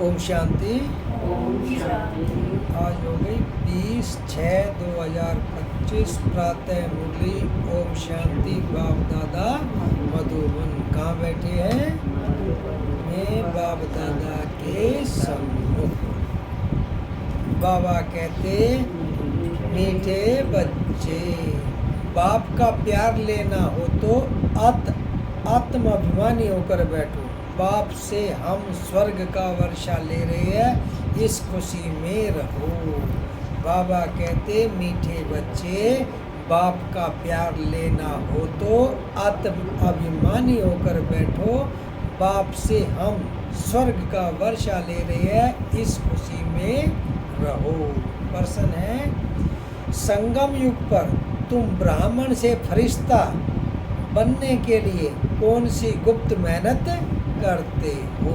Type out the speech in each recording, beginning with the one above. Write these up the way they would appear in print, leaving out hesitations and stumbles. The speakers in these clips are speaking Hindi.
ओम शांति। ओम शांति। आज हो गई 20/6/2025 प्रातः मुरली। ओम शांति। बाप दादा मधुबन कहाँ बैठे हैं? मैं बाप दादा के सम्मुख। बाबा कहते मीठे बच्चे, बाप का प्यार लेना हो तो आत्माभिमानी होकर बैठो। बाप से हम स्वर्ग का वर्षा ले रहे हैं, इस खुशी में रहो। बाबा कहते मीठे बच्चे, बाप का प्यार लेना हो तो आत्माभिमानी होकर बैठो। बाप से हम स्वर्ग का वर्षा ले रहे हैं, इस खुशी में रहो। प्रश्न है, संगम युग पर तुम ब्राह्मण से फरिश्ता बनने के लिए कौन सी गुप्त मेहनत करते हो?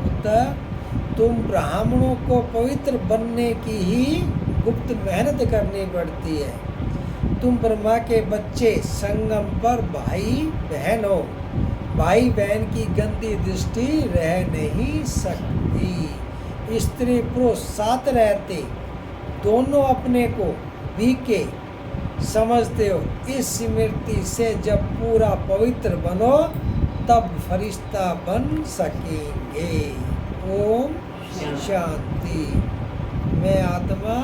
उत्तर, तुम ब्राह्मणों को पवित्र बनने की ही गुप्त मेहनत करनी पड़ती है। तुम ब्रह्मा के बच्चे, संगम पर भाई बहन हो। भाई बहन की गंदी दृष्टि रह नहीं सकती। स्त्री पुरुष साथ रहते दोनों अपने को बीके समझते हो। इस स्मृति से जब पूरा पवित्र बनो तब फरिश्ता बन सकेंगे। ओम शांति। मैं आत्मा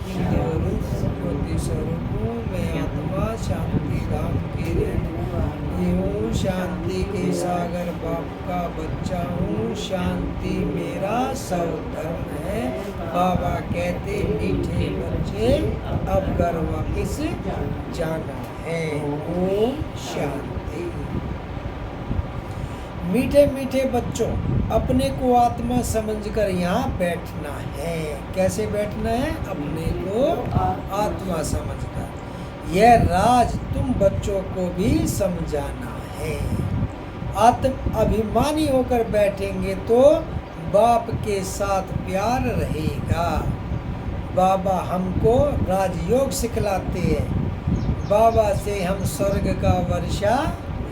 ज्योति स्वरूप हूँ। मैं आत्मा शांति धाम की रहने हूँ। शांति के सागर बाप का बच्चा हूँ। शांति मेरा स्वधर्म है। बाबा कहते मीठे बच्चे, अब घर वापिस जाना है। ओम शांति। मीठे मीठे बच्चों, अपने को आत्मा समझकर यहाँ बैठना है। कैसे बैठना है? अपने को आत्मा समझकर। यह राज तुम बच्चों को भी समझाना है। आत्म अभिमानी होकर बैठेंगे तो बाप के साथ प्यार रहेगा। बाबा हमको राजयोग सिखलाते हैं। बाबा से हम स्वर्ग का वर्षा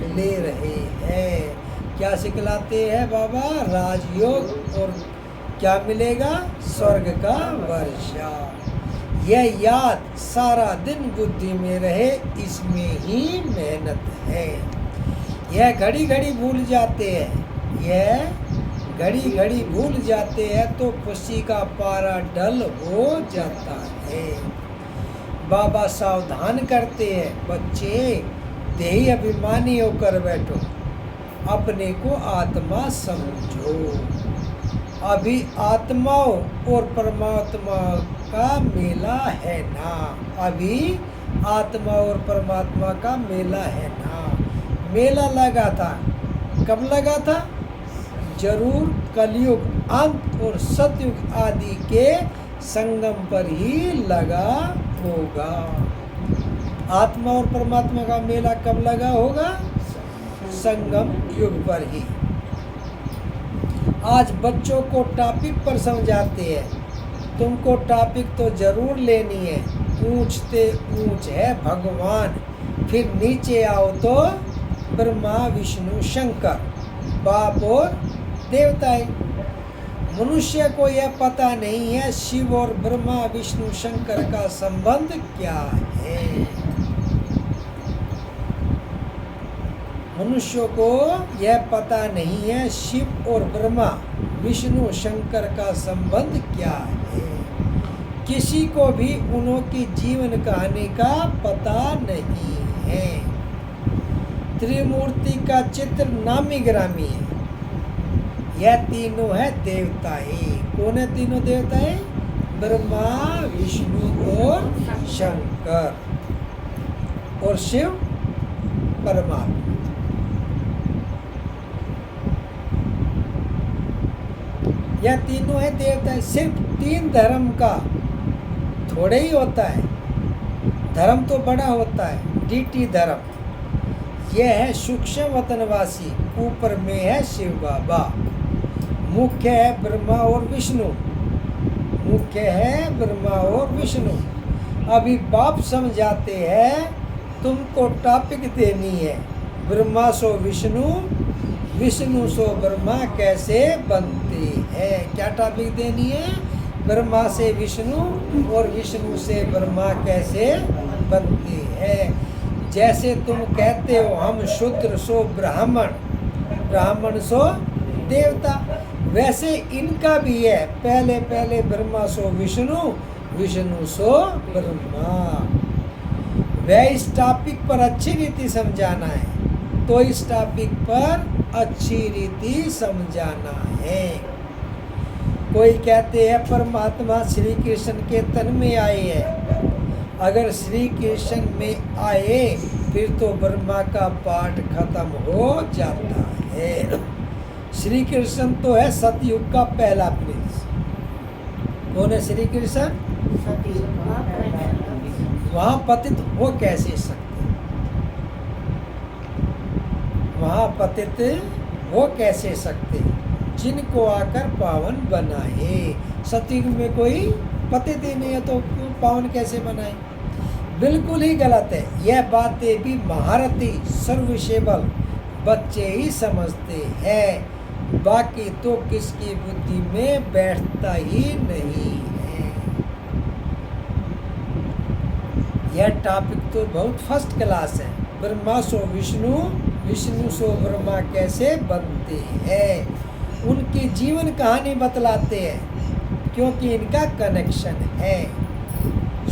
ले रहे हैं। क्या सिखलाते हैं बाबा? राजयोग। और क्या मिलेगा? स्वर्ग का वर्षा। यह याद सारा दिन बुद्धि में रहे, इसमें ही मेहनत है। यह घड़ी घड़ी भूल जाते हैं। यह घड़ी घड़ी भूल जाते हैं तो खुशी का पारा डल हो जाता है। बाबा सावधान करते हैं, बच्चे देही अभिमानी होकर बैठो। अपने को आत्मा समझो। अभी आत्माओं और परमात्मा का मेला है ना। अभी आत्मा और परमात्मा का मेला है ना। मेला लगा था, कब लगा था? जरूर कलयुग अंत और सतयुग आदि के संगम पर ही लगा होगा। आत्मा और परमात्मा का मेला कब लगा होगा? संगम युग पर ही। आज बच्चों को टॉपिक पर समझाते हैं। तुमको टॉपिक तो जरूर लेनी है। ऊंचते ऊंच है भगवान, फिर नीचे आओ तो ब्रह्मा विष्णु शंकर, बाप और देवताएं। मनुष्य को यह पता नहीं है शिव और ब्रह्मा विष्णु शंकर का संबंध क्या है। मनुष्य को यह पता नहीं है शिव और ब्रह्मा विष्णु शंकर का संबंध क्या है। किसी को भी उनकी जीवन कहानी का पता नहीं है। त्रिमूर्ति का चित्र नामी ग्रामी है। यह तीनों है देवताएं। कौन है तीनों देवताएं? ब्रह्मा विष्णु और शंकर, और शिव परमात्मा। यह तीनों है देवता। सिर्फ 3 धर्म का थोड़े ही होता है। धर्म तो बड़ा होता है। डीटी धर्म यह है सूक्ष्म वतनवासी। ऊपर में है शिव बाबा। मुख्य है ब्रह्मा और विष्णु। मुख्य है ब्रह्मा और विष्णु। अभी बाप समझाते हैं, तुमको टॉपिक देनी है। ब्रह्मा सो विष्णु, विष्णु सो ब्रह्मा कैसे बनते हैं। क्या टॉपिक देनी है? ब्रह्मा से विष्णु और विष्णु से ब्रह्मा कैसे बनते हैं। जैसे तुम कहते हो हम शूद्र सो ब्राह्मण, ब्राह्मण सो देवता, वैसे इनका भी है। पहले पहले ब्रह्मा सो विष्णु, विष्णु सो ब्रह्मा। वह इस टॉपिक पर अच्छी रीति समझाना है, तो इस टॉपिक पर अच्छी रीति समझाना है। कोई कहते हैं परमात्मा श्री कृष्ण के तन में आए हैं। अगर श्री कृष्ण में आए फिर तो ब्रह्मा का पाठ खत्म हो जाता है। श्री कृष्ण तो है सतयुग का पहला प्रिंस। कौन है श्री कृष्ण? वहाँ पतित हो कैसे सकते? वहाँ पतित हो कैसे सकते जिनको आकर पावन बनाए। सतयुग में कोई पतित ही नहीं है तो पावन कैसे बनाए? बिल्कुल ही गलत है। यह बातें भी महारथी सर्वसेबल बच्चे ही समझते हैं, बाकी तो किसकी बुद्धि में बैठता ही नहीं है। यह टॉपिक तो बहुत फर्स्ट क्लास है। ब्रह्मा सो विष्णु, विष्णु सो ब्रह्मा कैसे बनते हैं, उनकी जीवन कहानी बतलाते हैं, क्योंकि इनका कनेक्शन है।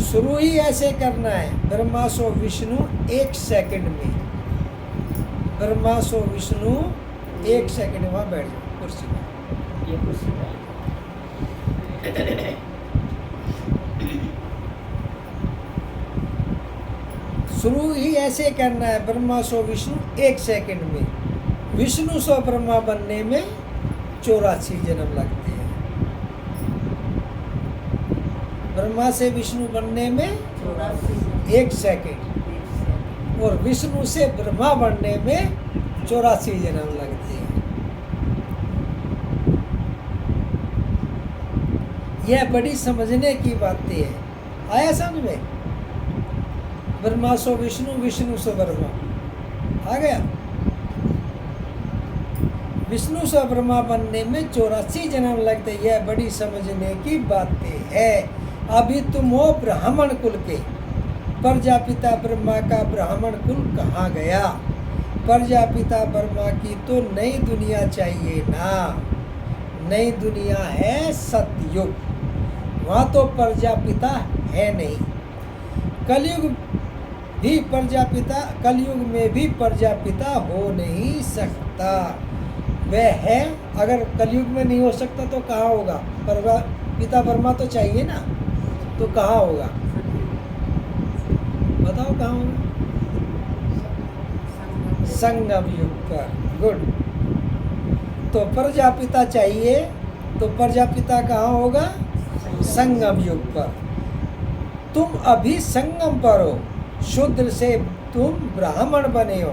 शुरू ही ऐसे करना है, ब्रह्मा सो विष्णु 1 सेकंड में। ब्रह्मा सो विष्णु 1 सेकंड। वहाँ बैठ जाओ कुर्सी पर। ये कुर्सी पर। शुरू ही ऐसे करना है, ब्रह्मा सो विष्णु 1 सेकंड में। विष्णु सो ब्रह्मा बनने में 84 जन्म लगते हैं। ब्रह्मा से विष्णु बनने में 1 सेकंड और विष्णु से ब्रह्मा बनने में 84 जन्म लगते हैं। यह बड़ी समझने की बातें है। आया समझ में? ब्रह्मा सो विष्णु, विष्णु सो ब्रह्मा। आ गया? विष्णु सो ब्रह्मा बनने में 84 जन्म लगते। यह बड़ी समझने की बातें है। अभी तुम हो ब्राह्मण कुल के, प्रजापिता ब्रह्मा का ब्राह्मण कुल कहाँ गया? प्रजापिता ब्रह्मा की तो नई दुनिया चाहिए ना। नई दुनिया है सतयुग, वहाँ तो प्रजापिता है नहीं। कलयुग भी प्रजापिता, कलयुग में भी प्रजापिता हो नहीं सकता। वह है, अगर कलयुग में नहीं हो सकता तो कहाँ होगा? प्रजापिता ब्रह्मा तो चाहिए ना, तो कहाँ होगा? बताओ कहाँ होगा? संगम युग पर। गुड। तो प्रजापिता चाहिए, तो प्रजापिता कहाँ होगा? संगम युग पर। तुम अभी संगम पर हो, शूद्र से तुम ब्राह्मण बने हो।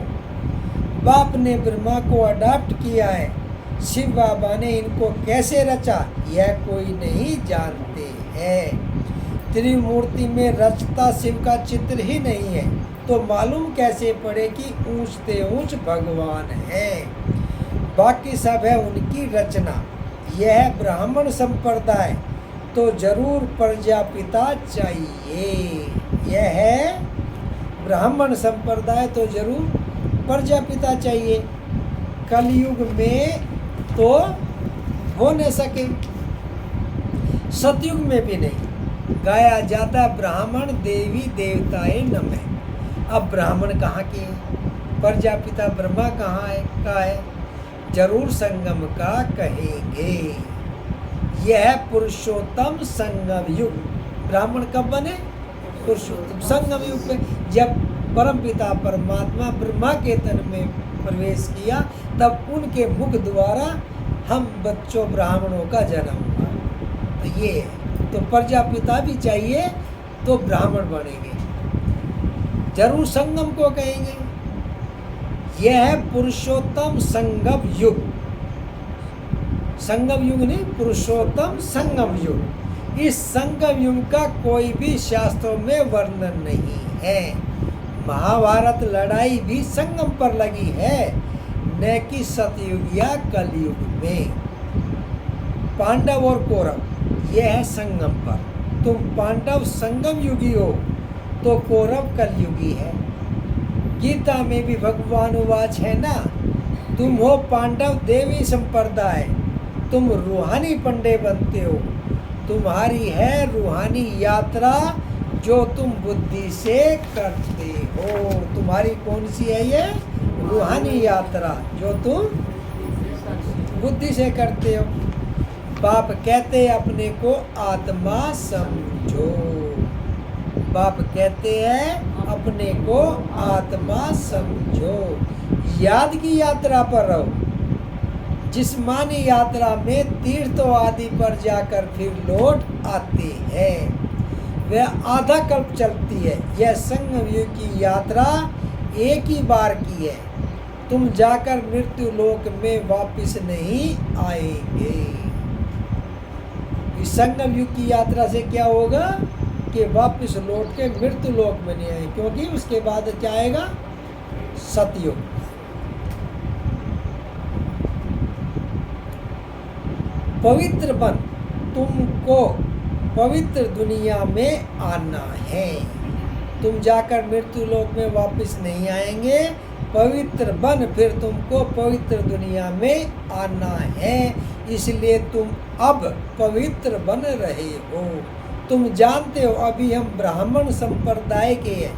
बाप ने ब्रह्मा को अडॉप्ट किया है। शिव बाबा ने इनको कैसे रचा यह कोई नहीं जानते हैं। त्रिमूर्ति में रचता शिव का चित्र ही नहीं है, तो मालूम कैसे पड़े कि ऊंच से ऊंच भगवान है। बाकी सब है उनकी रचना। यह ब्राह्मण संप्रदाय तो जरूर प्रजापिता चाहिए। यह है ब्राह्मण संप्रदाय तो जरूर प्रजापिता चाहिए। कलयुग में तो हो न सके, सतयुग में भी नहीं। गाया जाता ब्राह्मण देवी देवताएं नमः। अब ब्राह्मण कहाँ के हैं? प्रजापिता ब्रह्मा कहाँ है का है? जरूर संगम का कहेंगे। यह पुरुषोत्तम संगम युग। ब्राह्मण कब बने? पुरुषोत्तम संगम युग में, जब परमपिता परमात्मा ब्रह्मा के तन में प्रवेश किया, तब उनके मुख द्वारा हम बच्चों ब्राह्मणों का जन्म हुआ। तो ये है, तो प्रजापिता भी चाहिए तो ब्राह्मण बनेंगे, जरूर संगम को कहेंगे। यह है पुरुषोत्तम संगम युग। संगम युग नहीं, पुरुषोत्तम संगम युग। इस संगम युग का कोई भी शास्त्रों में वर्णन नहीं है। महाभारत लड़ाई भी संगम पर लगी है। न कि सतयुग या कलयुग में। पांडव और कौरव यह है संगम पर। तुम पांडव संगम युगी हो तो कौरव कलयुगी है। गीता में भी भगवान उवाच है ना, तुम हो पांडव देवी संप्रदाय, तुम रूहानी पंडे बनते हो। तुम्हारी है रूहानी यात्रा जो तुम बुद्धि से करते हो। तुम्हारी कौन सी है ये रूहानी यात्रा जो तुम बुद्धि से करते हो। बाप कहते अपने को आत्मा समझो। बाप कहते हैं अपने को आत्मा समझो। याद की यात्रा पर रहो। जिस्मानी यात्रा में तीर्थों आदि पर जाकर फिर लौट आते हैं। वह आधा कल्प चलती है। यह संगम युग की यात्रा एक ही बार की है। तुम जाकर मृत्यु लोक में वापस नहीं आएंगे। इस संगम युग की यात्रा से क्या होगा कि वापस लौट के मृत्यु लोक में नहीं आएंगे, क्योंकि उसके बाद क्या आएगा सतयुग। पवित्र बन, तुमको पवित्र दुनिया में आना है। तुम जाकर मृत्यु लोक में वापस नहीं आएंगे। पवित्र बन, फिर तुमको पवित्र दुनिया में आना है। इसलिए तुम अब पवित्र बन रहे हो। तुम जानते हो अभी हम ब्राह्मण संप्रदाय के हैं,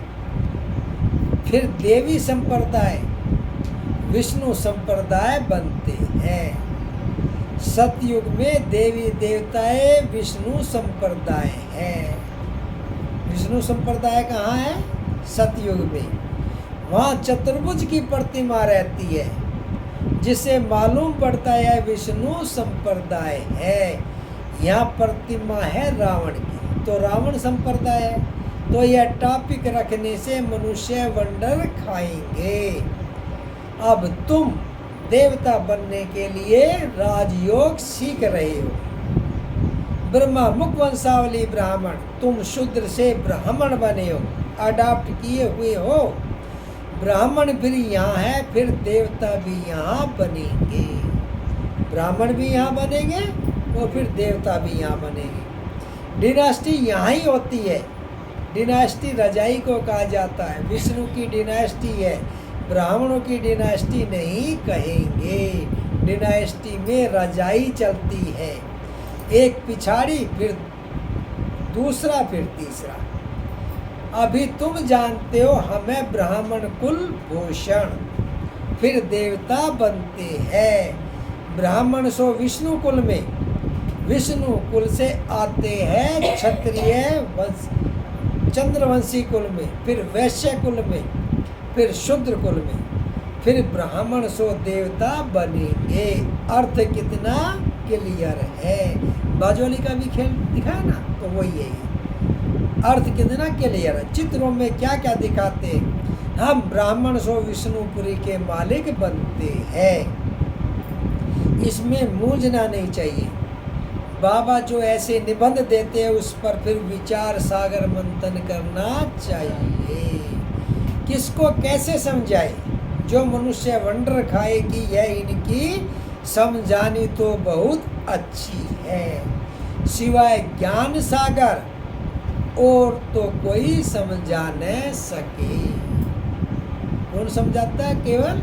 फिर देवी संप्रदाय, विष्णु संप्रदाय बनते हैं। सतयुग में देवी देवताएं विष्णु संप्रदाय है। विष्णु संप्रदाय कहाँ है? सतयुग में। वहाँ चतुर्भुज की प्रतिमा रहती है, जिससे मालूम पड़ता है विष्णु संप्रदाय है। यहाँ प्रतिमा है रावण की, तो रावण संप्रदाय है। तो यह टॉपिक रखने से मनुष्य वंडर खाएंगे। अब तुम देवता बनने के लिए राजयोग सीख रहे हो। ब्रह्मा मुख वंशावली ब्राह्मण, तुम शूद्र से ब्राह्मण बने हो, अडॉप्ट किए हुए हो। ब्राह्मण फिर यहाँ है, फिर देवता भी यहाँ बनेंगे। ब्राह्मण भी यहाँ बनेंगे और फिर देवता भी यहाँ बनेंगे। डिनास्टी यहाँ ही होती है। डिनास्टी रजाई को कहा जाता है। विष्णु की डिनास्टी है, ब्राह्मणों की डिनास्टी नहीं कहेंगे। डिनास्टी में रजाई चलती है, एक पिछाड़ी, फिर दूसरा, फिर तीसरा। अभी तुम जानते हो हमें ब्राह्मण कुल भूषण, फिर देवता बनते हैं। ब्राह्मण सो विष्णु कुल में, विष्णु कुल से आते हैं क्षत्रिय वंश, चंद्रवंशी कुल में, फिर वैश्य कुल में, फिर शूद्र कुल में, फिर ब्राह्मण सो देवता बनेंगे। अर्थ कितना क्लियर है। बाजोली का भी खेल दिखाया ना, तो वही है। अर्थ कितना क्लियर है। चित्रों में क्या क्या दिखाते, हम ब्राह्मण सो विष्णुपुरी के मालिक बनते हैं। इसमें मूंझना नहीं चाहिए। बाबा जो ऐसे निबंध देते हैं उस पर फिर विचार सागर मंथन करना चाहिए। किसको कैसे समझाए? जो मनुष्य वंडर खाए कि यह इनकी समझानी तो बहुत अच्छी है, सिवाय ज्ञान सागर और तो कोई समझा न सके। कौन समझाता है? केवल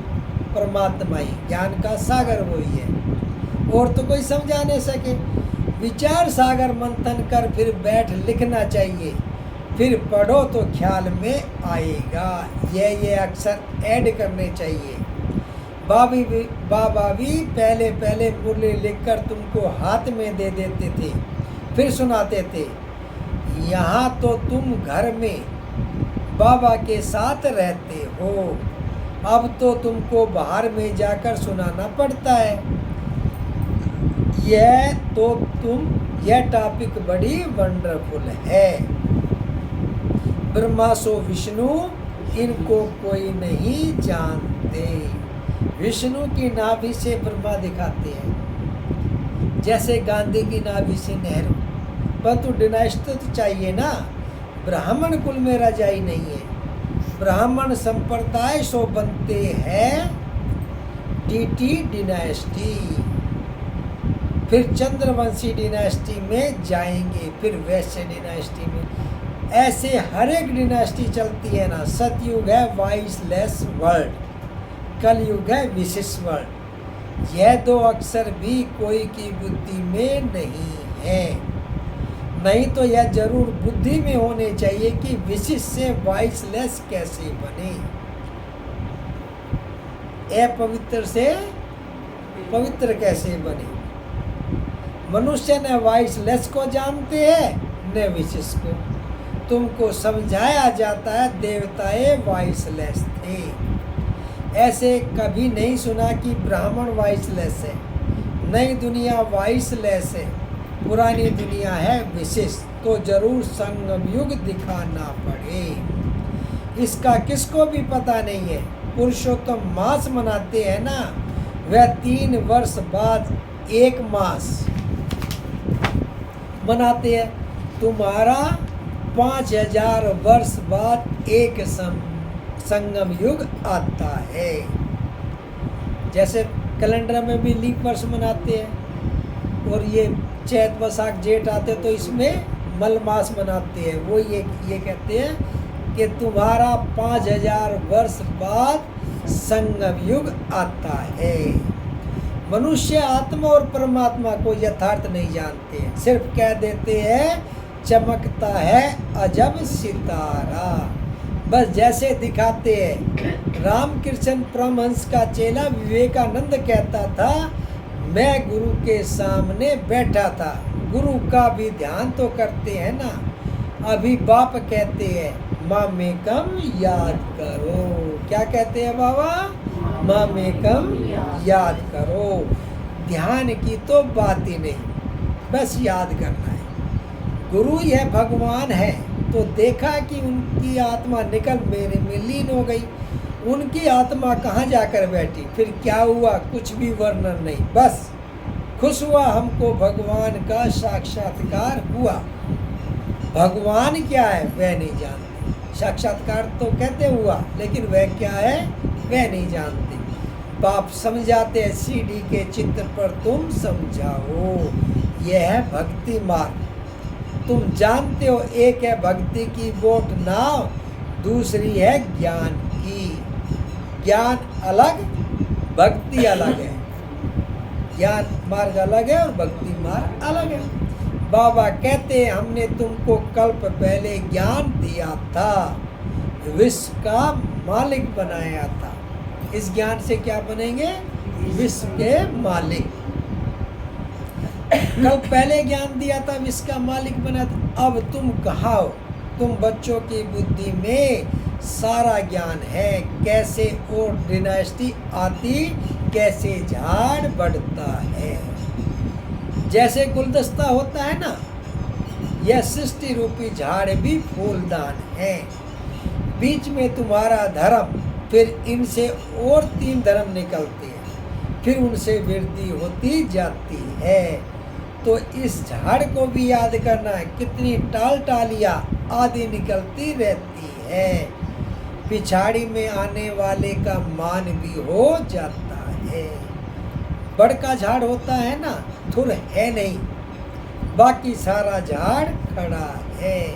परमात्मा ही, ज्ञान का सागर वही है, और तो कोई समझा नहीं सके। विचार सागर मंथन कर फिर बैठ लिखना चाहिए, फिर पढ़ो तो ख्याल में आएगा। ये अक्षर ऐड करने चाहिए। बाबा भी पहले पहले मुरली लिखकर तुमको हाथ में दे देते थे, फिर सुनाते थे। यहाँ तो तुम घर में बाबा के साथ रहते हो, अब तो तुमको बाहर में जाकर सुनाना पड़ता है। यह टॉपिक बड़ी वंडरफुल है। ब्रह्मा सो विष्णु, इनको कोई नहीं जानते। विष्णु की नाभि से ब्रह्मा दिखाते हैं, जैसे गांधी की नाभि से नेहरू। परंतु डिनास्टी तो चाहिए ना। ब्राह्मण कुल में रजाई नहीं है। ब्राह्मण संप्रदाय सो बनते हैं टीटी डिनास्टी, फिर चंद्रवंशी डिनास्टी में जाएंगे, फिर वैश्य डिनास्टी में। ऐसे हर एक डिनास्टी चलती है ना। सतयुग है वॉइसलेस वर्ल्ड, कलयुग है विशिष्ट वर्ल्ड। यह दो अक्षर भी कोई की बुद्धि में नहीं है। नहीं तो यह जरूर बुद्धि में होने चाहिए कि विशिष्ट से वॉइसलेस कैसे बने, अपवित्र से पवित्र कैसे बने। मनुष्य न वॉइसलेस को जानते हैं न विशिष्ट को। तुमको समझाया जाता है देवताएं वॉइसलेस थे। ऐसे कभी नहीं सुना कि ब्राह्मण वॉइसलेस है। नई दुनिया वॉइसलेस है, पुरानी दुनिया है विशिष्ट। तो जरूर संगम युग दिखाना पड़े। इसका किसको भी पता नहीं है। पुरुषोत्तम मास मनाते हैं ना, वह 3 वर्ष बाद एक मास मनाते हैं। तुम्हारा 5000 वर्ष बाद एक संगम युग आता है। जैसे कैलेंडर में भी लीप वर्ष मनाते हैं, और ये चैत वैसाख जेठ आते तो इसमें मल मास मनाते हैं। वो ये कहते हैं कि तुम्हारा 5000 वर्ष बाद संगम युग आता है। मनुष्य आत्मा और परमात्मा को यथार्थ नहीं जानते हैं, सिर्फ कह देते हैं चमकता है अजब सितारा, बस जैसे दिखाते हैं। रामकृष्ण परमहंस का चेला विवेकानंद कहता था, मैं गुरु के सामने बैठा था। गुरु का भी ध्यान तो करते हैं ना। अभी बाप कहते हैं मामेकम याद करो। क्या कहते हैं बाबा? मामेकम याद करो। ध्यान की तो बात ही नहीं, बस याद करना है। गुरु यह भगवान है, तो देखा कि उनकी आत्मा निकल मेरे में लीन हो गई। उनकी आत्मा कहाँ जाकर बैठी, फिर क्या हुआ, कुछ भी वर्णन नहीं। बस खुश हुआ हमको भगवान का साक्षात्कार हुआ। भगवान क्या है वह नहीं जानते। साक्षात्कार तो कहते हुआ, लेकिन वह क्या है वह नहीं जानते। बाप समझाते हैं सीढ़ी के चित्र पर तुम समझाओ। यह है भक्ति मार्ग। तुम जानते हो, एक है भक्ति की बोट नाव, दूसरी है ज्ञान की। ज्ञान अलग, भक्ति अलग है। ज्ञान मार्ग अलग है और भक्ति मार्ग अलग है। बाबा कहते हैं हमने तुमको कल्प पहले ज्ञान दिया था, विश्व का मालिक बनाया था। इस ज्ञान से क्या बनेंगे? विश्व के मालिक। कल पहले ज्ञान दिया था, विश्व का मालिक बना था। अब तुम कहाँ हो? तुम बच्चों की बुद्धि में सारा ज्ञान है। कैसे और डिनास्टी आती, कैसे झाड़ बढ़ता है। जैसे गुलदस्ता होता है ना, यह सृष्टि रूपी झाड़ भी फूलदान है। बीच में तुम्हारा धर्म, फिर इनसे और 3 धर्म निकलते हैं, फिर उनसे वृद्धि होती जाती है। तो इस झाड़ को भी याद करना है। कितनी टाल टालियाँ आदि निकलती रहती है। पिछाड़ी में आने वाले का मान भी हो जाता है। बड़ का झाड़ होता है ना, थुर है नहीं, बाकी सारा झाड़ खड़ा है।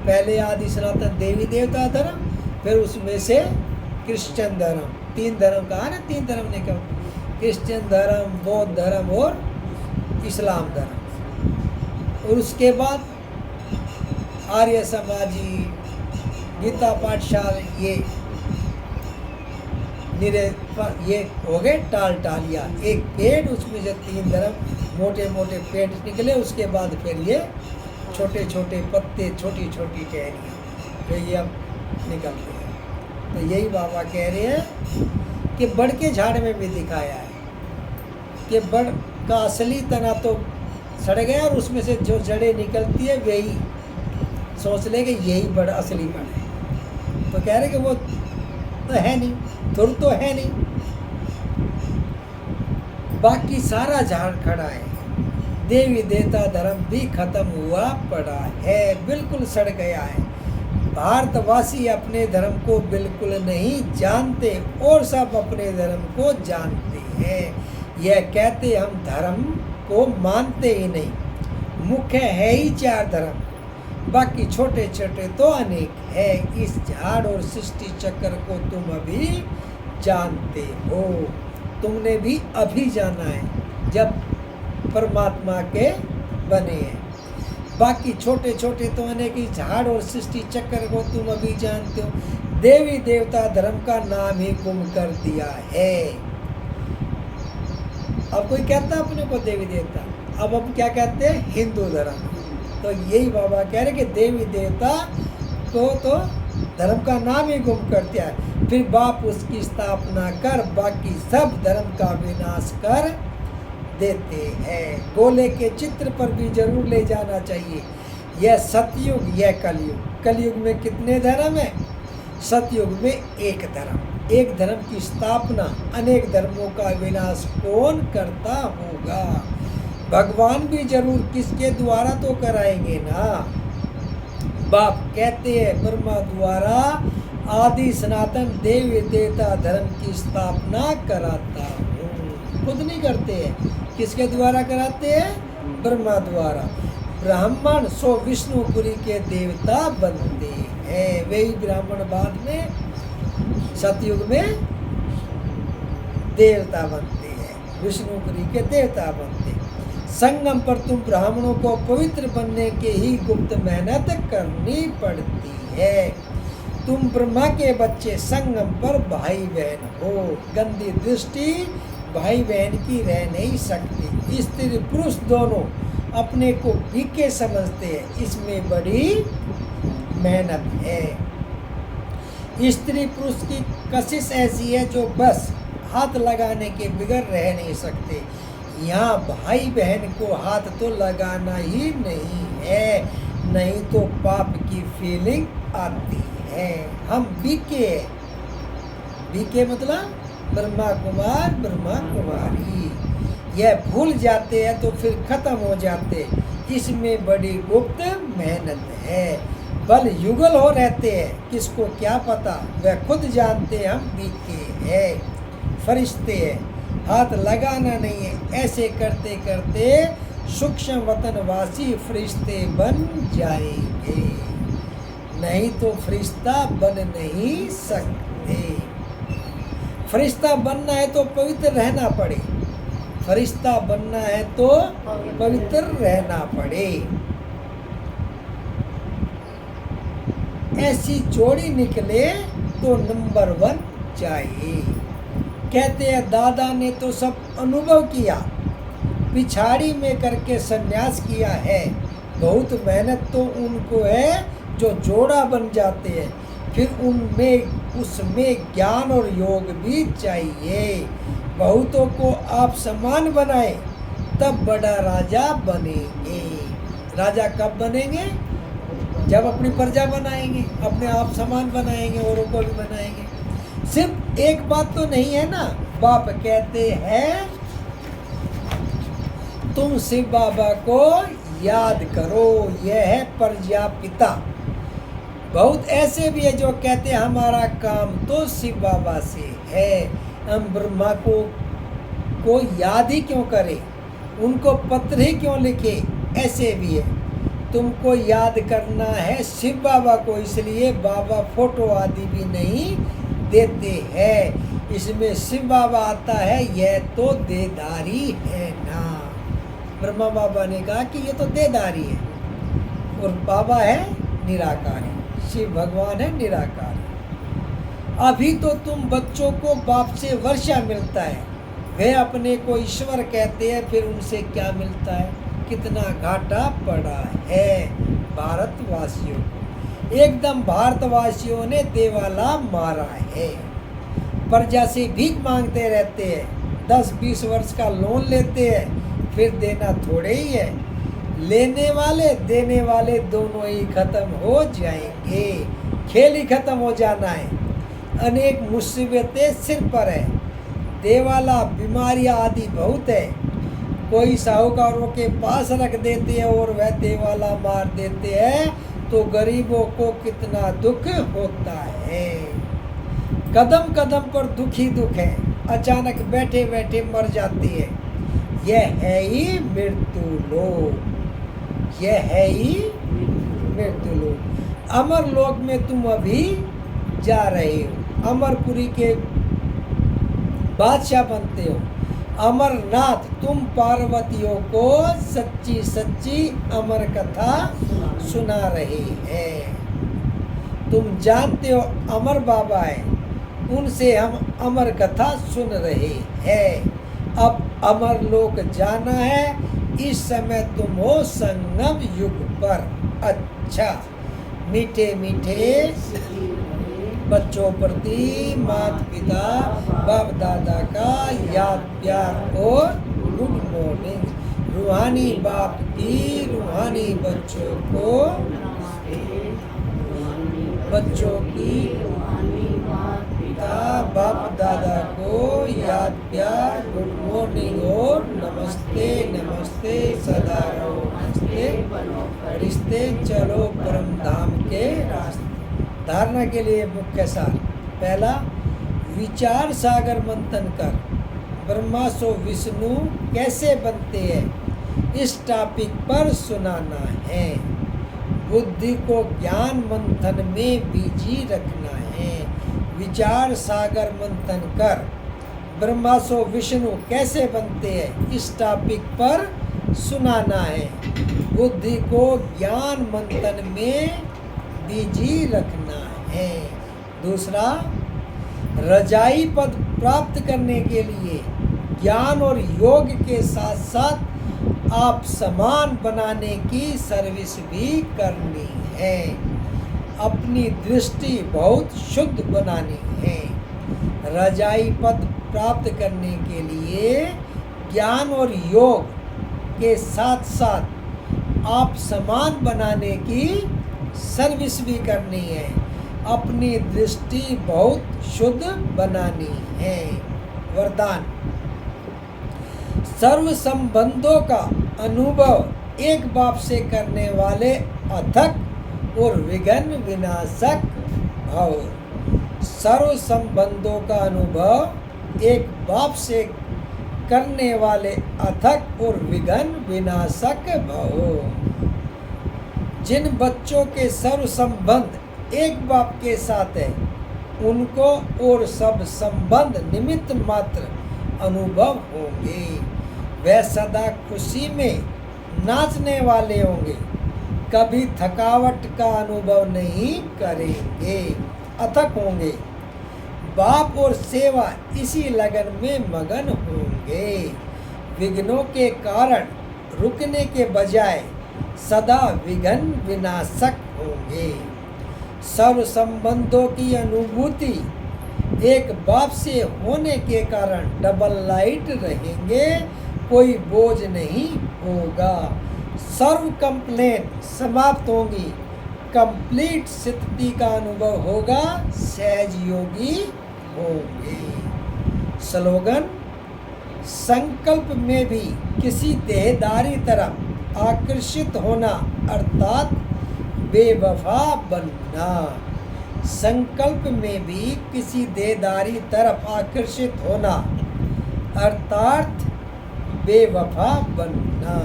पहले आदि सनातन देवी देवता धर्म, फिर उसमें से क्रिश्चियन धर्म। 3 धर्म कहा ना, 3 धर्म निकल, क्रिश्चियन धर्म, बौद्ध धर्म और इस्लाम धर्म। और उसके बाद आर्य समाजी, गीता पाठशाला, ये हो गए टाल टालिया। एक पेड़, उसमें से 3 धर्म, मोटे मोटे पेड़ निकले। उसके बाद फिर ये छोटे छोटे पत्ते, छोटी छोटी टहनियाँ, तो ये अब निकलते हैं। तो यही बाबा कह रहे हैं कि बड़ के झाड़ में भी दिखाया है कि बड़ का असली तना तो सड़ गया, और उसमें से जो जड़ें निकलती है वही सोच ले कि यही बड़ असली बड़ है। तो कह रहे कि वो तो है नहीं, थुर तो है नहीं, बाकी सारा झाड़ खड़ा है। देवी देवता धर्म भी खत्म हुआ पड़ा है, बिल्कुल सड़ गया है। भारतवासी अपने धर्म को बिल्कुल नहीं जानते और सब अपने धर्म को जानते हैं। है। यह कहते हम धर्म को मानते ही नहीं, मुख्य है ही 4 धर्म, बाकी छोटे छोटे तो अनेक है। इस झाड़ और सृष्टि चक्र को तुम अभी जानते हो। तुमने भी अभी जाना है जब परमात्मा के बने हैं। बाकी छोटे छोटे तो अनेक, इस झाड़ और सृष्टि चक्र को तुम अभी जानते हो। देवी देवता धर्म का नाम ही गुम कर दिया है। अब कोई कहता है अपने को देवी देवता, अब हम क्या कहते हैं? हिंदू धर्म। तो यही बाबा कह रहे कि देवी देवता को तो धर्म का नाम ही गुम कर दिया है। फिर बाप उसकी स्थापना कर बाकी सब धर्म का विनाश कर देते हैं। गोले के चित्र पर भी जरूर ले जाना चाहिए। यह सतयुग, यह कलयुग। कलयुग में कितने धर्म है? सतयुग में एक धर्म। एक धर्म की स्थापना, अनेक धर्मों का विनाश कौन करता होगा? भगवान भी जरूर किसके द्वारा तो कराएंगे ना। बाप कहते हैं ब्रह्मा द्वारा आदि सनातन देवी देवता धर्म की स्थापना कराता हूँ। खुद नहीं करते हैं, किसके द्वारा कराते हैं? ब्रह्मा द्वारा। ब्राह्मण सो विष्णुपुरी के देवता बनते हैं। वही ब्राह्मण बाद में सतयुग में देवता बनते हैं, विष्णुपुरी के देवता बनते हैं। संगम पर तुम ब्राह्मणों को पवित्र बनने के ही गुप्त मेहनत करनी पड़ती है। तुम ब्रह्मा के बच्चे, संगम पर भाई बहन हो। गंदी दृष्टि भाई बहन की रह नहीं सकती। स्त्री पुरुष दोनों अपने को बीके समझते हैं, इसमें बड़ी मेहनत है। स्त्री पुरुष की कशिश ऐसी है जो बस हाथ लगाने के बिगड़ रह नहीं सकते। यहाँ भाई बहन को हाथ तो लगाना ही नहीं है, नहीं तो पाप की फीलिंग आती है। हम बीके, बीके मतलब ब्रह्मा कुमार ब्रह्मा कुमारी, यह भूल जाते हैं तो फिर खत्म हो जाते। इसमें बड़ी गुप्त मेहनत है। बल युगल हो रहते हैं, किसको क्या पता, वह खुद जानते हम बीके हैं। फरिश्ते हैं, हाथ लगाना नहीं है। ऐसे करते करते सूक्ष्म वतनवासी फरिश्ते बन जाएंगे, नहीं तो फरिश्ता बन नहीं सकते। फरिश्ता बनना है तो पवित्र रहना पड़े, फरिश्ता बनना है तो पवित्र रहना पड़े। ऐसी जोड़ी निकले तो नंबर 1 चाहिए। कहते हैं दादा ने तो सब अनुभव किया, पिछाड़ी में करके संन्यास किया है। बहुत मेहनत तो उनको है जो जोड़ा बन जाते हैं, फिर उनमें उसमें ज्ञान और योग भी चाहिए। बहुतों को आप समान बनाए तब बड़ा राजा बनेंगे। राजा कब बनेंगे? जब अपनी प्रजा बनाएंगे, अपने आप समान बनाएंगे, औरों को भी बनाएंगे। सिर्फ एक बात तो नहीं है ना, बाप कहते हैं तुम शिव बाबा को याद करो, यह है प्रजापिता। बहुत ऐसे भी है जो कहते हैं हमारा काम तो शिव बाबा से है, हम ब्रह्मा को याद ही क्यों करें, उनको पत्र ही क्यों लिखे। ऐसे भी है, तुमको याद करना है शिव बाबा को, इसलिए बाबा फोटो आदि भी नहीं देते हैं। इसमें शिव बाबा आता है, यह तो देदारी है ना। ब्रह्मा बाबा ने कहा कि ये तो देदारी है, और बाबा है निराकारी, शिव भगवान है निराकारी। अभी तो तुम बच्चों को बाप से वर्षा मिलता है, वे अपने को ईश्वर कहते हैं, फिर उनसे क्या मिलता है, कितना घाटा पड़ा है भारतवासियों को। एकदम भारतवासियों ने देवाला मारा है, प्रजा से भीख मांगते रहते हैं, 10-20 वर्ष का लोन लेते हैं, फिर देना थोड़े ही है। लेने वाले देने वाले दोनों ही खत्म हो जाएंगे, खेल ही खत्म हो जाना है। अनेक मुसीबतें सिर पर है, देवाला बीमारियां आदि बहुत है। कोई साहूकारों के पास रख देते हैं और वह देवाला मार देते हैं, तो गरीबों को कितना दुख होता है। कदम कदम पर दुख ही दुख है, अचानक बैठे बैठे मर जाती है। यह है ही मृत्यु लोक, यह है ही मृत्यु लोक। अमर लोक में तुम अभी जा रहे हो, अमरपुरी के बादशाह बनते हो। अमरनाथ तुम पार्वतियों को सच्ची सच्ची अमर कथा सुना रहे हैं। तुम जानते हो अमर बाबा है, उनसे हम अमर कथा सुन रहे हैं। अब अमर लोक जाना है, इस समय तुम हो संगम युग पर। अच्छा, मीठे मीठे बच्चों प्रति माता पिता बाप दादा का याद प्यार और गुड मॉर्निंग। रूहानी बाप की रूहानी बच्चों को, बच्चों की पिता बाप दादा को याद प्यार गुड मॉर्निंग और नमस्ते नमस्ते सदा रहो हंसते रिश्ते चलो परम धाम के रास्ते। धारणा के लिए मुख्य सार। पहला, विचार सागर मंथन कर ब्रह्मा सो विष्णु कैसे बनते हैं, इस टॉपिक पर सुनाना है। बुद्धि को ज्ञान मंथन में बिजी रखना है। विचार सागर मंथन कर ब्रह्मा सो विष्णु कैसे बनते हैं, इस टॉपिक पर सुनाना है। बुद्धि को ज्ञान मंथन में बिजी रखना है। दूसरा, रजाई पद प्राप्त करने के लिए ज्ञान और योग के साथ साथ आप समान बनाने की सर्विस भी करनी है। अपनी दृष्टि बहुत शुद्ध बनानी है। रजाई पद प्राप्त करने के लिए ज्ञान और योग के साथ साथ आप समान बनाने की सर्विस भी करनी है। अपनी दृष्टि बहुत शुद्ध बनानी है। वरदान, सर्व संबंधों का अनुभव एक बाप से करने वाले अथक और विघ्न विनाशक भाव। सर्व संबंधों का अनुभव एक बाप से करने वाले अथक और विघ्न विनाशक भाव। जिन बच्चों के सर्व संबंध एक बाप के साथ है, उनको और सब संबंध निमित्त मात्र अनुभव होंगे। वह सदा खुशी में नाचने वाले होंगे, कभी थकावट का अनुभव नहीं करेंगे, अथक होंगे। बाप और सेवा इसी लगन में मगन होंगे। विघ्नों के कारण रुकने के बजाय सदा विघ्न विनाशक होंगे। सर्व संबंधों की अनुभूति एक बाप से होने के कारण डबल लाइट रहेंगे, कोई बोझ नहीं होगा। सर्व कंप्लेन समाप्त होंगी, कंप्लीट स्थिति का अनुभव होगा, सहज योगी होंगे। स्लोगन, संकल्प में भी किसी देहदारी तरफ आकर्षित होना अर्थात बेवफा बनना। संकल्प में भी किसी देहदारी तरफ आकर्षित होना अर्थात बेवफा बनना।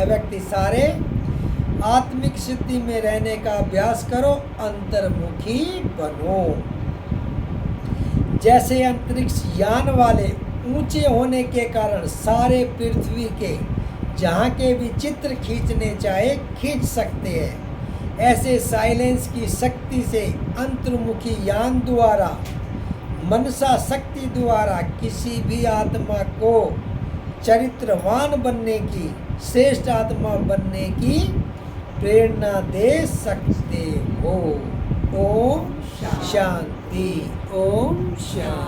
व्यक्ति सारे आत्मिक स्थिति में रहने का अभ्यास करो, अंतर्मुखी बनो। जैसे अंतरिक्ष यान वाले ऊंचे होने के कारण सारे पृथ्वी के जहाँ के भी चित्र खींचने चाहे खींच सकते हैं, ऐसे साइलेंस की शक्ति से अंतर्मुखी यान द्वारा मनसा शक्ति द्वारा किसी भी आत्मा को चरित्रवान बनने की, श्रेष्ठ आत्मा बनने की प्रेरणा दे सकते हो। ओम शांति। ओम शांति।